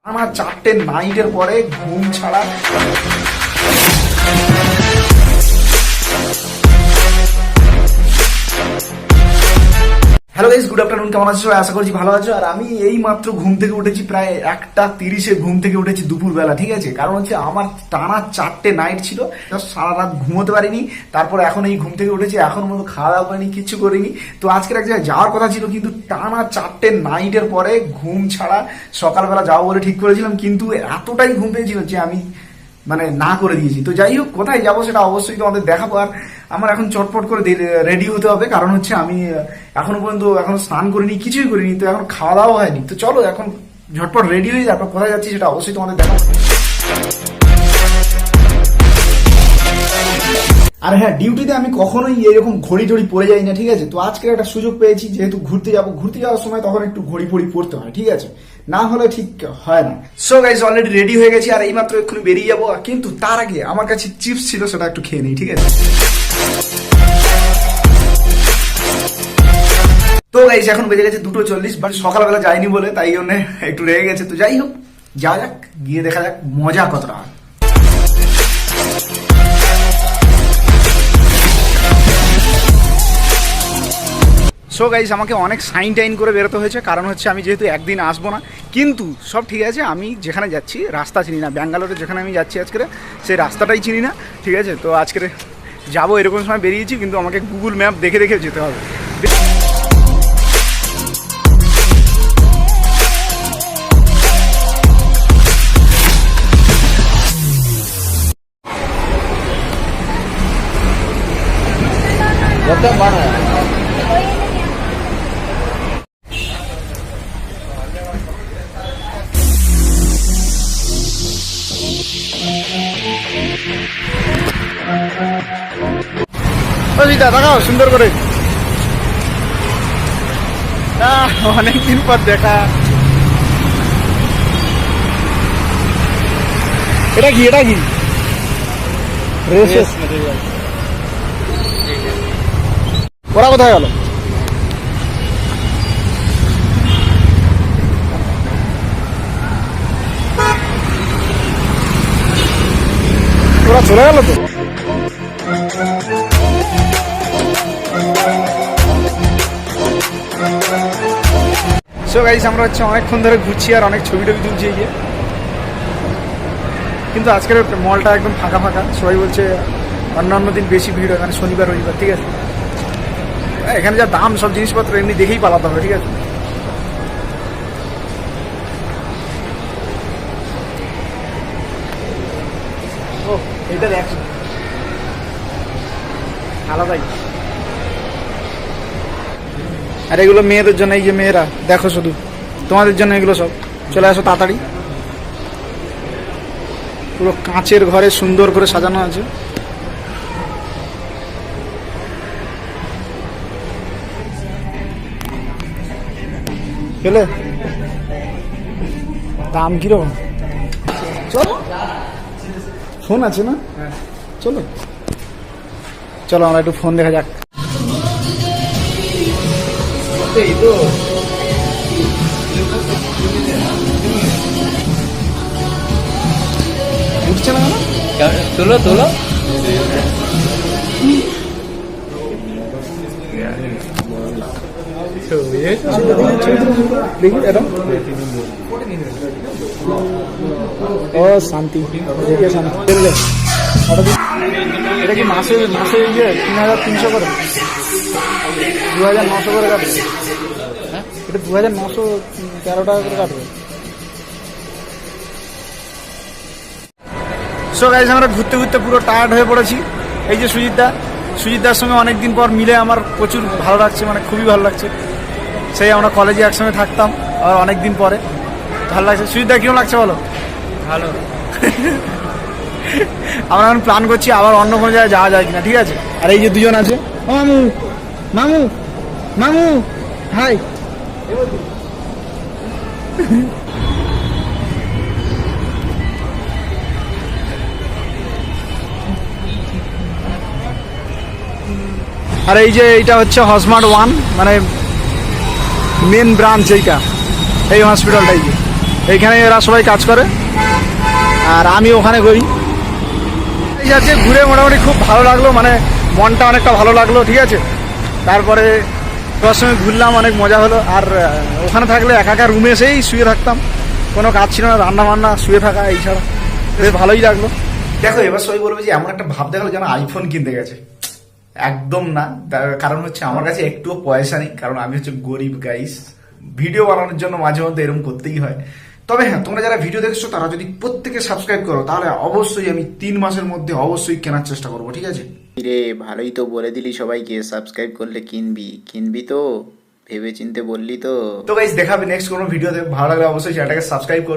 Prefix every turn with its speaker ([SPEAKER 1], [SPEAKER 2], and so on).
[SPEAKER 1] আমার 4টে নাইটের পরে ঘুম ছাড়া। Hello guys, good afternoon. কেমন আছো? আশা করছি ভালো আছো। আর আমি এই মাত্র ঘুম থেকে উঠেছি, প্রায় 1:30 ঘুম থেকে উঠেছি দুপুরবেলা, ঠিক আছে? কারণ হচ্ছে আমার টানা 4টে নাইট ছিল, সারা রাত ঘুমোতে পারিনি। তারপর এখন এই ঘুম থেকে উঠেছি, এখন মতো খাওয়া দাওয়া করিনি, কিচ্ছু করিনি। তো আজকের এক জায়গায় যাওয়ার কথা ছিল, কিন্তু টানা 4টে নাইটের পরে ঘুম ছাড়া সকালবেলা যাবো বলে ঠিক করেছিলাম, কিন্তু এতটাই ঘুম পেয়েছিল যে আমি না করে দিয়েছি। তো যাই হোক, কোথায় যাবো সেটা অবশ্যই তোমাদের দেখাবো। আর আমার এখন চটপট করে রেডি হতে হবে, কারণ হচ্ছে আমি এখনো পর্যন্ত স্নান করিনি, কিছুই করিনি, তো এখন খাওয়া দাওয়া হয়নি। তো চলো এখন ঝটপট রেডি হয়ে তারপর কোথায় যাচ্ছি সেটা অবশ্যই তোমাদের দেখাবো। আর হ্যাঁ, ডিউটিতে আমি কখনোই এরকম ঘড়ি টড়ি পরে যাই না, ঠিক আছে? তো আজকে একটা সুযোগ পেয়েছি, যেহেতু ঘুরতে যাওয়ার সময় তখন একটু ঘড়ি পড়ি পড়তে হয়, ঠিক আছে? না হলে ঠিক হয় না। সো গাইস, অলরেডি রেডি হয়ে গেছি, আর এইমাত্র এক্ষুনি বেরিয়ে যাবো। কিন্তু তার আগে আমার কাছে চিপস ছিল, সেটা একটু খেয়ে নিই, ঠিক আছে? তো গাইস, এখন বেজে গেছে 2:40, বাট সকালবেলা যাইনি বলে তাই জন্য একটু রেগে গেছে। তো যাই হোক, যাওয়া যাক, গিয়ে দেখা যাক মজা কতটা হয়। সো গাইস, আমাকে অনেক সাইন টাইন করে বেরোতে হয়েছে, কারণ হচ্ছে আমি যেহেতু একদিন আসবো না। কিন্তু সব ঠিক আছে, আমি যেখানে যাচ্ছি রাস্তা চিনি না, ব্যাঙ্গালোরে যেখানে আমি যাচ্ছি আজকে সেই রাস্তাটাই চিনি না, ঠিক আছে? তো আজকে যাবো এরকম সময় বেরিয়েছি, কিন্তু আমাকে গুগল ম্যাপ দেখে দেখে যেতে হবে। দেখাও সুন্দর করে, অনেকদিন পর দেখা। এটা কি ওরা কোথায় গেল? ওরা চলে গেল তো। সো গাইস, আমরা হচ্ছে অনেকক্ষণ ধরে ঘুরছি আর অনেক ছবি টবি তুলছি গিয়ে, কিন্তু আজকের মলটা একদম ফাঁকা ফাঁকা। সবাই বলছে অন্যান্য দিন বেশি ভিড় হয়, শনিবার রবিবার, ঠিক আছে? এখানে যা দাম সব জিনিসপত্র, এমনি দেখেই পালাতে হবে, ঠিক আছে? ও এটা দেখ আলাদাই। আর এগুলো মেয়েদের জন্য, এই যে মেয়েরা দেখো, শুধু তোমাদের জন্য এগুলো সব। চলে আসো তাড়াতাড়ি। পুরো কাঁচের ঘরে সুন্দর করে সাজানো আছে। চলে দাম কিরকম? চলো, ফোন আছে না? চলো চলো আমরা একটু ফোন দেখা যাক। উঠছে না কেন? তোলো দেখি এটা। ও শান্তি, এটা কি মাসে 3,300 করে, 2,900 করে কাটবে? হ্যাঁ, এটা 2,913 টাকা করে কাটবে। সো গাইস, আমরা ঘুরতে ঘুরতে পুরো টায়ার্ড হয়ে পড়েছি। এই যে সুজিতদার সঙ্গে অনেকদিন পর মিলে আমার প্রচুর ভালো লাগছে, খুবই ভালো লাগছে। সেই আমরা কলেজে একসঙ্গে থাকতাম, আর অনেকদিন পরে ভালো লাগছে। সুজিতদা কিরকম লাগছে বলো? ভালো। আমরা এখন প্ল্যান করছি আবার অন্য কোনো জায়গায় যাওয়া যায় কিনা, ঠিক আছে? আর এই যে দুজন আছে, ও মামু হাই। আর এই যে এইটা হচ্ছে হসমার্ট 1, মেন ব্রাঞ্চ এইটা, এই হসপিটালটাই। এইখানে এরা সবাই কাজ করে আর আমি ওখানে করি। এই যাচ্ছে ঘুরে মোটামুটি খুব ভালো লাগলো, মানে মনটা অনেকটা ভালো লাগলো, ঠিক আছে। তারপরে সবার সঙ্গে ঘুরলাম, অনেক মজা হলো। আর ওখানে থাকলে একা একা রুমে এসেই শুয়ে থাকতাম, কোনো কাজ ছিল না, রান্না বান্না শুয়ে থাকা এই ছাড়া, বেশ ভালোই লাগলো। দেখো এবার সবাই বলবে যে এমন একটা ভাব দেখালো যেন আইফোন কিনতে গেছে, একদম না। কারণ হচ্ছে আমার কাছে একটুও পয়সা নেই, কারণ আমি হচ্ছে গরিব গাইস। ভিডিও বানানোর জন্য মাঝে মধ্যে এরকম করতেই হয়। তবে হ্যাঁ, তোমরা যারা ভিডিও দেখছো তারা যদি প্রত্যেকে সাবস্ক্রাইব করো তাহলে অবশ্যই আমি 3 মাসের মধ্যে অবশ্যই কেনার চেষ্টা করবো, ঠিক আছে।
[SPEAKER 2] রে ভালোই তো বলে দিলি সবাইকে সাবস্ক্রাইব করলে কিনবি তো ভেবে চিনতে বললি তো।
[SPEAKER 1] তো গাইস দেখাবে নেক্সট কোনো ভিডিওতে, ভালো লাগলে অবশ্যই চ্যানেলটাকে সাবস্ক্রাইব করো।